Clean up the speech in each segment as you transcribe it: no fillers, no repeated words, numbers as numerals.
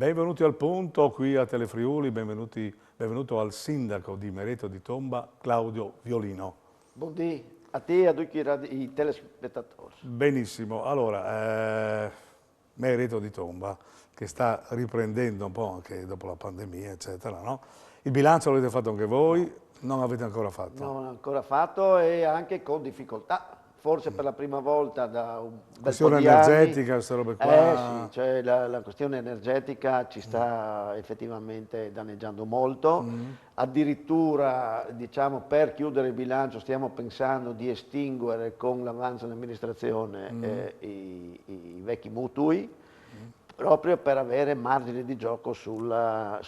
Benvenuti al punto qui a Telefriuli, benvenuto al sindaco di Mereto di Tomba, Claudio Violino. Buondì a te e a tutti i telespettatori. Benissimo, allora, Mereto di Tomba, che sta riprendendo un po' anche dopo la pandemia, eccetera, no? Il bilancio l'avete fatto anche voi, non avete ancora fatto? Non ancora fatto e anche con difficoltà. Forse per la prima volta da un bel po' Questione di anni. energetica, queste robe qua. Sì, cioè la questione energetica ci sta effettivamente danneggiando molto. Addirittura, diciamo, per chiudere il bilancio stiamo pensando di estinguere con l'avanzo dell'amministrazione i vecchi mutui, proprio per avere margine di gioco sulla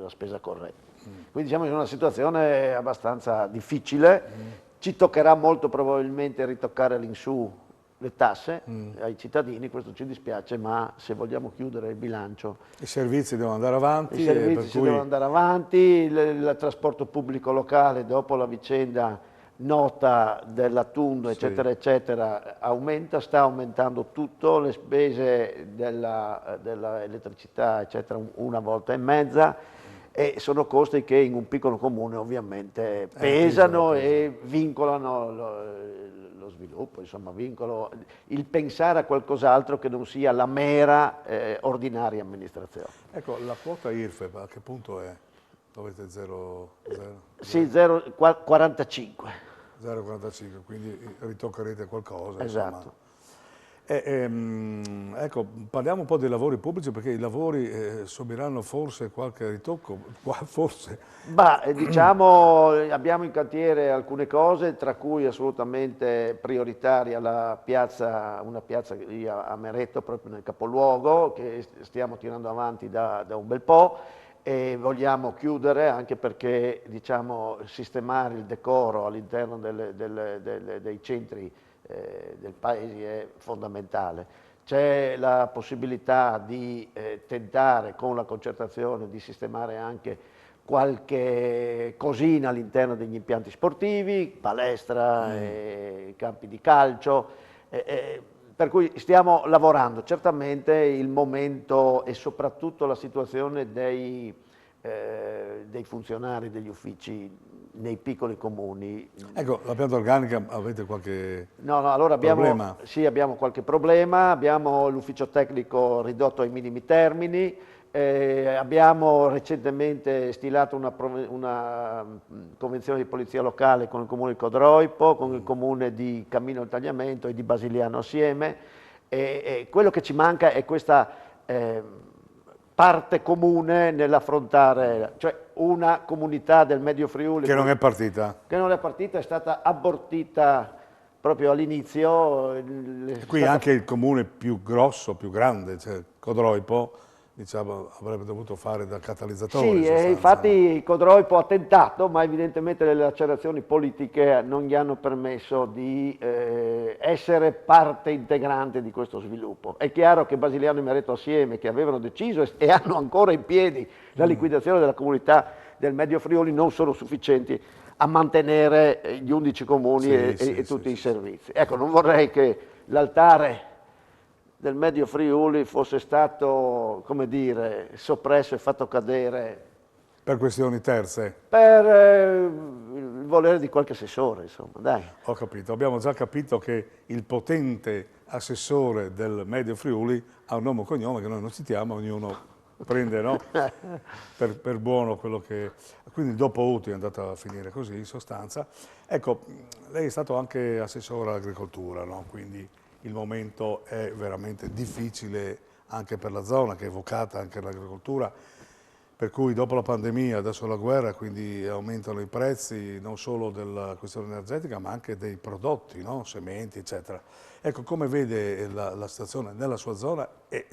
spesa corrente. Quindi siamo in una situazione abbastanza difficile. Ci toccherà molto probabilmente ritoccare all'insù le tasse ai cittadini, questo ci dispiace, ma se vogliamo chiudere il bilancio, I servizi devono andare avanti. i servizi si devono andare avanti, il trasporto pubblico locale dopo la vicenda nota dell'autunno, eccetera, eccetera, sta aumentando tutto, le spese dell'elettricità, eccetera, una volta e mezza. E sono costi che in un piccolo comune ovviamente pesano e vincolano lo sviluppo, insomma, vincolano il pensare a qualcos'altro che non sia la mera ordinaria amministrazione. Ecco, la quota IRFEP a che punto è? Avete 0,0? Sì, 0,45. 0,45, quindi ritoccherete qualcosa. Esatto. Ecco, parliamo un po' dei lavori pubblici perché i lavori subiranno forse qualche ritocco, forse. Diciamo, abbiamo in cantiere alcune cose, tra cui assolutamente prioritaria una piazza lì a Mereto, proprio nel capoluogo, che stiamo tirando avanti da un bel po'. E vogliamo chiudere anche perché, diciamo, sistemare il decoro all'interno dei centri del paese è fondamentale. C'è la possibilità di tentare con la concertazione di sistemare anche qualche cosina all'interno degli impianti sportivi, palestra, campi di calcio, per cui stiamo lavorando. Certamente il momento e soprattutto la situazione dei funzionari degli uffici nei piccoli comuni. Ecco, la pianta organica avete qualche Allora problema? Sì, abbiamo qualche problema, abbiamo l'ufficio tecnico ridotto ai minimi termini, abbiamo recentemente stilato una convenzione di polizia locale con il comune di Codroipo, con il comune di Cammino al Tagliamento e di Basiliano assieme, e quello che ci manca è questa parte comune nell'affrontare, cioè una comunità del Medio Friuli Che non è partita. Che non è partita, è stata abortita proprio all'inizio. Qui anche il comune più grosso, più grande, cioè Codroipo, diciamo, avrebbe dovuto fare da catalizzatore. Sì, in sostanza, infatti Codroipo ha tentato, ma evidentemente le lacerazioni politiche non gli hanno permesso di essere parte integrante di questo sviluppo. È chiaro che Basiliano e Mereto assieme, che avevano deciso e hanno ancora in piedi la liquidazione della comunità del Medio Friuli, non sono sufficienti a mantenere gli 11 comuni e tutti i servizi. Ecco, non vorrei che l'altare del Medio Friuli fosse stato, come dire, soppresso e fatto cadere per questioni terze. Per il volere di qualche assessore, insomma, dai. Ho capito, abbiamo già capito che il potente assessore del Medio Friuli ha un nome e cognome che noi non citiamo, ognuno prende, no? per buono quello che... Quindi il dopo utile è andato a finire così, in sostanza. Ecco, lei è stato anche assessore all'agricoltura, no? Quindi il momento è veramente difficile anche per la zona, che è evocata anche l'agricoltura, per cui dopo la pandemia, adesso la guerra, quindi aumentano i prezzi non solo della questione energetica, ma anche dei prodotti, no? Sementi, eccetera. Ecco, come vede la situazione nella sua zona e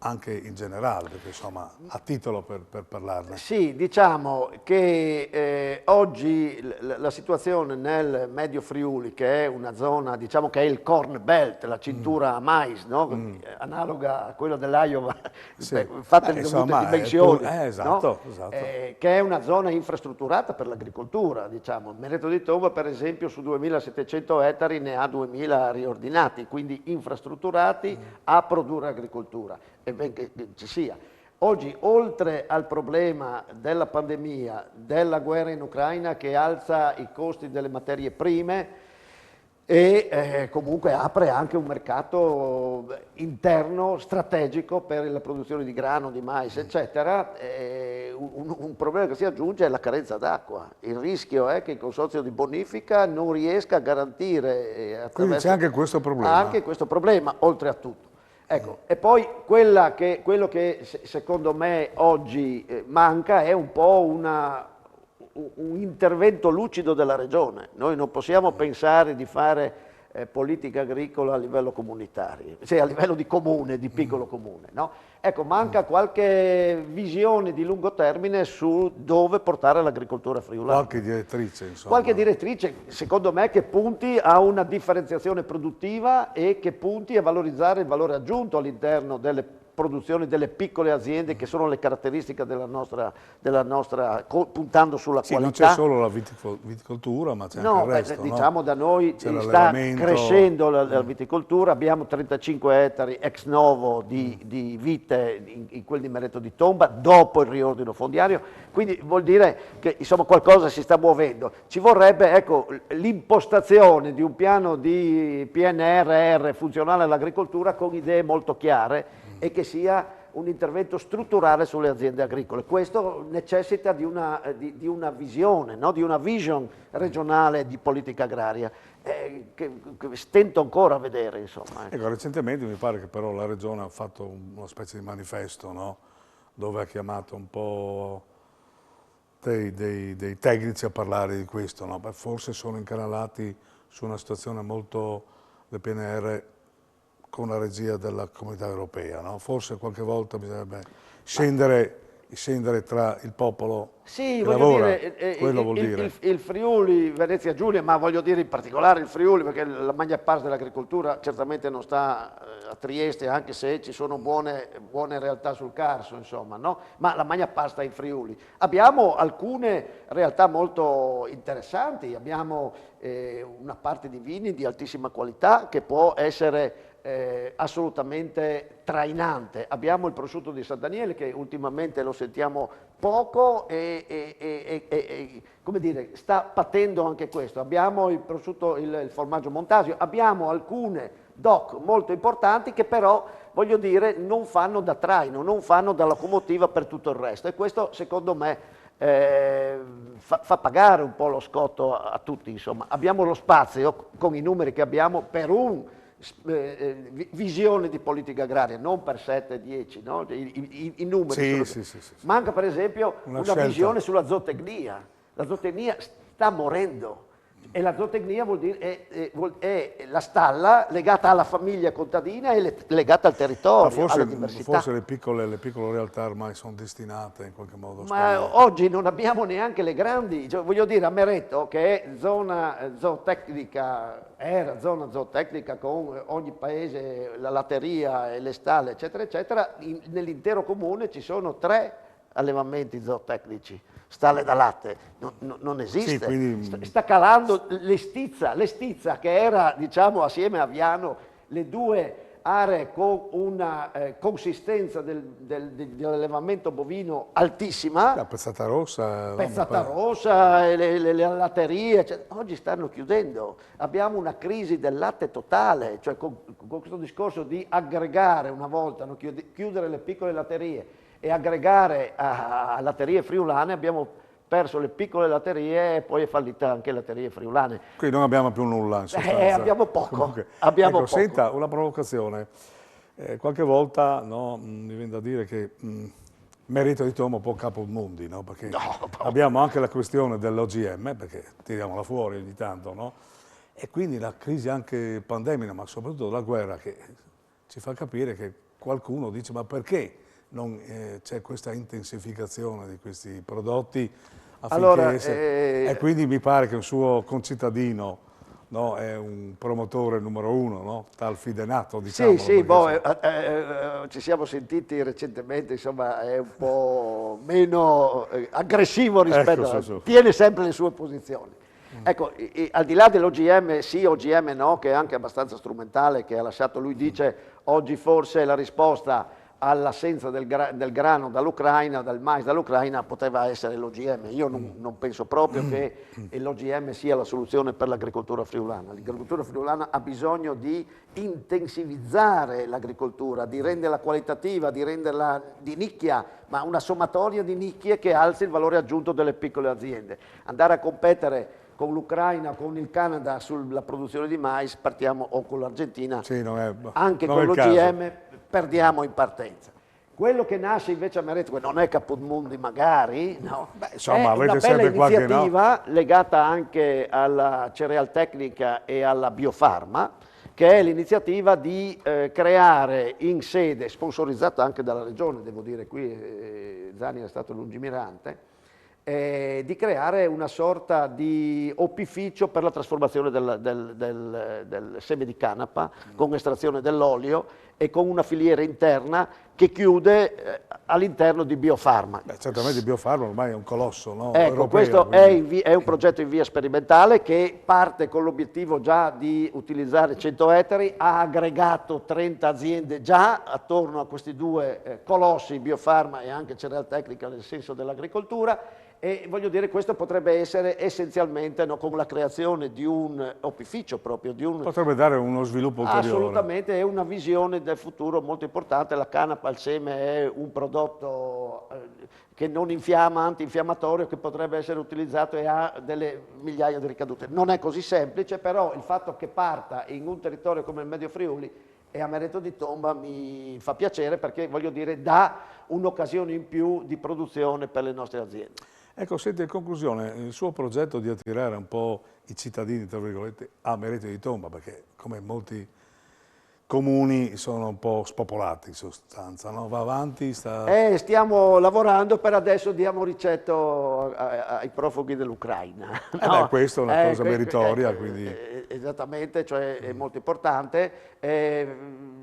anche in generale, perché insomma a titolo per parlarne. Sì, diciamo che oggi la situazione nel Medio Friuli, che è una zona, diciamo che è il Corn Belt, la cintura a mais, no? Analoga a quella dell'Iowa, fatta in dovute dimensioni, esatto, no? esatto. Che è una zona infrastrutturata per l'agricoltura, diciamo. Mereto di Tomba, per esempio, su 2.700 ettari ne ha 2.000 riordinati, quindi infrastrutturati a produrre agricoltura. E ben che ci sia. Oggi, oltre al problema della pandemia, della guerra in Ucraina che alza i costi delle materie prime e comunque apre anche un mercato interno strategico per la produzione di grano, di mais, eccetera, un problema che si aggiunge è la carenza d'acqua. Il rischio è che il consorzio di bonifica non riesca a garantire Quindi c'è anche questo problema. anche questo problema, oltre a tutto. Ecco, e poi quello che secondo me oggi manca è un po' un intervento lucido della Regione. Noi non possiamo pensare di fare politica agricola a livello comunitario, cioè a livello di comune, di piccolo comune. No? Ecco, manca qualche visione di lungo termine su dove portare l'agricoltura friulana. Qualche direttrice, insomma. Qualche direttrice, secondo me, che punti a una differenziazione produttiva e che punti a valorizzare il valore aggiunto all'interno delle produzioni delle piccole aziende che sono le caratteristiche della nostra puntando sulla Sì, non qualità. c'è solo la viticoltura, ma c'è anche il resto. Diciamo no? da noi C'è sta l'allevamento. crescendo la viticoltura, abbiamo 35 ettari ex novo di vite in quel di Mereto di Tomba, dopo il riordino fondiario, quindi vuol dire che insomma qualcosa si sta muovendo. Ci vorrebbe ecco, l'impostazione di un piano di PNRR funzionale all'agricoltura con idee molto chiare e che sia un intervento strutturale sulle aziende agricole. Questo necessita di una visione, no? Di una vision regionale di politica agraria, che stento ancora a vedere. Insomma. Ecco, recentemente mi pare che però la Regione ha fatto una specie di manifesto, no? Dove ha chiamato un po' dei tecnici a parlare di questo. No? Beh, forse sono incanalati su una situazione molto del PNR con la regia della Comunità Europea, no? Forse qualche volta bisognerebbe scendere tra il popolo sì, che voglio lavora, dire, quello vuol dire. Il Friuli, Venezia Giulia, ma voglio dire in particolare il Friuli, perché la maggior parte dell'agricoltura certamente non sta a Trieste, anche se ci sono buone realtà sul Carso, insomma, no? Ma la maggior parte sta in Friuli. Abbiamo alcune realtà molto interessanti, abbiamo una parte di vini di altissima qualità che può essere assolutamente trainante. Abbiamo il prosciutto di San Daniele che ultimamente lo sentiamo poco e come dire, sta patendo anche questo. Abbiamo il prosciutto, il formaggio Montasio, abbiamo alcune DOC molto importanti che però, voglio dire, non fanno da traino, non fanno da locomotiva per tutto il resto e questo secondo me fa pagare un po' lo scotto a tutti. Insomma. Abbiamo lo spazio con i numeri che abbiamo per un visione di politica agraria, non per 7-10, no? I numeri. Sì. Manca per esempio una visione sulla zootecnia. La zootecnia sta morendo e la zootecnia vuol dire è la stalla legata alla famiglia contadina e legata al territorio, alla diversità. Forse le piccole realtà ormai sono destinate in qualche modo a Ma oggi non abbiamo neanche le grandi, cioè, voglio dire a Mereto che è zona zootecnica, era zona zootecnica con ogni paese, la latteria e le stalle eccetera eccetera, nell'intero comune ci sono 3 allevamenti zootecnici. Stalle da latte, non esiste, sì, quindi sta calando l'Estizza che era diciamo assieme a Viano le 2 aree con una consistenza dell'allevamento bovino altissima. La Pezzata Rossa. Pezzata Rossa, le latterie, cioè, oggi stanno chiudendo. Abbiamo una crisi del latte totale, cioè con questo discorso di aggregare una volta, no, chiudere le piccole latterie e aggregare a latterie friulane, abbiamo perso le piccole latterie e poi è fallita anche latterie friulane. Qui non abbiamo più nulla in sostanza. Abbiamo poco. Comunque, abbiamo ecco, poco. Senta, una provocazione. Qualche volta no, mi viene da dire che Mereto di Tomo può capo mondi, no? Perché abbiamo anche la questione dell'OGM, perché tiriamola fuori ogni tanto, no? E quindi la crisi anche pandemica, ma soprattutto la guerra, che ci fa capire che qualcuno dice ma perché non c'è questa intensificazione di questi prodotti affinché e quindi mi pare che un suo concittadino, no, è un promotore numero 1, no? Tal Fidenato, diciamo. Sì, ci siamo sentiti recentemente, insomma è un po' meno aggressivo rispetto tiene sempre le sue posizioni. Ecco, al di là dell'OGM sì, OGM no, che è anche abbastanza strumentale, che ha lasciato, lui dice, oggi forse la risposta all'assenza del grano dall'Ucraina, del mais dall'Ucraina, poteva essere l'OGM. Io non penso proprio che l'OGM sia la soluzione per l'agricoltura friulana. L'agricoltura friulana ha bisogno di intensivizzare l'agricoltura, di renderla qualitativa, di renderla di nicchia, ma una sommatoria di nicchie che alzi il valore aggiunto delle piccole aziende. Andare a competere con l'Ucraina, con il Canada sulla produzione di mais, partiamo, o con l'Argentina, Sì, anche non con è il caso. l'OGM perdiamo in partenza. Quello che nasce invece a Mareto, non è Caput Mundi magari, no? Insomma, è una avete bella sempre qualche no. iniziativa legata anche alla Cerealtecnica e alla Biofarma, che è l'iniziativa di creare in sede, sponsorizzata anche dalla Regione, devo dire, qui Zani è stato lungimirante, di creare una sorta di opificio per la trasformazione del seme di canapa con estrazione dell'olio e con una filiera interna che chiude all'interno di Biofarma. Certamente Biofarma ormai è un colosso, no? Ecco, Europeo, questo quindi. è un progetto in via sperimentale che parte con l'obiettivo già di utilizzare 100 ettari, ha aggregato 30 aziende già attorno a questi due colossi, Biofarma e anche Cerealtecnica nel senso dell'agricoltura. E voglio dire, questo potrebbe essere essenzialmente, no, con la creazione di un opificio proprio, di un... Potrebbe dare uno sviluppo ulteriore. Assolutamente, è una visione del futuro molto importante. La canapa, il seme, è un prodotto che non infiamma, antinfiammatorio, che potrebbe essere utilizzato e ha delle migliaia di ricadute. Non è così semplice, però il fatto che parta in un territorio come il Medio Friuli e a Mareto di Tomba mi fa piacere, perché voglio dire dà un'occasione in più di produzione per le nostre aziende. Ecco, senti, in conclusione, il suo progetto di attirare un po' i cittadini, tra virgolette, a Mareto di Tomba, perché come molti comuni sono un po' spopolati in sostanza, no? Va avanti, sta... Stiamo lavorando, per adesso diamo ricetto ai profughi dell'Ucraina. No? Questa è una cosa meritoria, quindi... Esattamente, cioè è molto importante.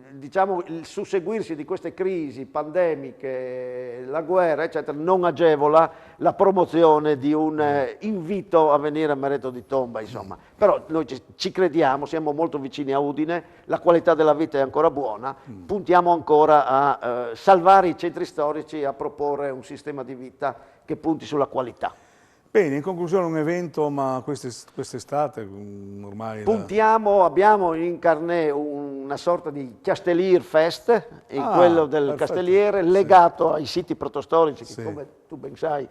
Diciamo, il susseguirsi di queste crisi pandemiche, la guerra, eccetera, non agevola la promozione di un invito a venire a Mareto di Tomba, insomma. Però noi ci crediamo, siamo molto vicini a Udine, la qualità della vita è ancora buona, puntiamo ancora a salvare i centri storici, a proporre un sistema di vita che punti sulla qualità. Bene, in conclusione un evento, ma quest'estate ormai... Abbiamo in Carnè una sorta di Castellier Fest, quello del perfetto. Castelliere, legato ai siti protostorici, che Sì. come tu ben sai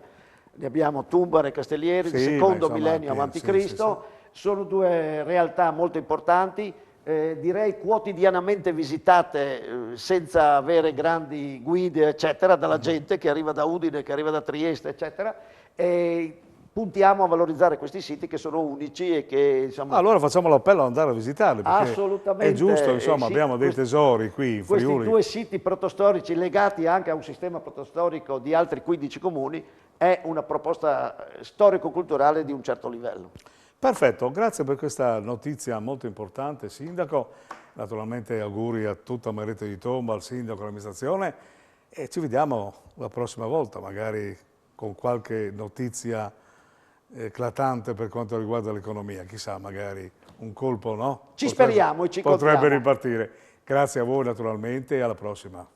ne abbiamo Tumbare e Castellieri, Sì, il secondo insomma, millennio avanti Cristo. Sono due realtà molto importanti, direi quotidianamente visitate senza avere grandi guide, eccetera, dalla gente che arriva da Udine, che arriva da Trieste, eccetera. E puntiamo a valorizzare questi siti che sono unici e che, insomma... Allora facciamo l'appello ad andare a visitarli, perché assolutamente, è giusto, insomma, sì, abbiamo dei tesori qui in questi Friuli. due siti protostorici legati anche a un sistema protostorico di altri 15 comuni è una proposta storico-culturale di un certo livello. Perfetto, grazie per questa notizia molto importante, Sindaco. Naturalmente auguri a tutta Mareto di Tomba, al Sindaco, all'amministrazione, e ci vediamo la prossima volta, magari con qualche notizia eclatante per quanto riguarda l'economia. Chissà, magari un colpo, no? Ci speriamo e ci potrebbe contiamo. ripartire. Grazie a voi naturalmente e alla prossima.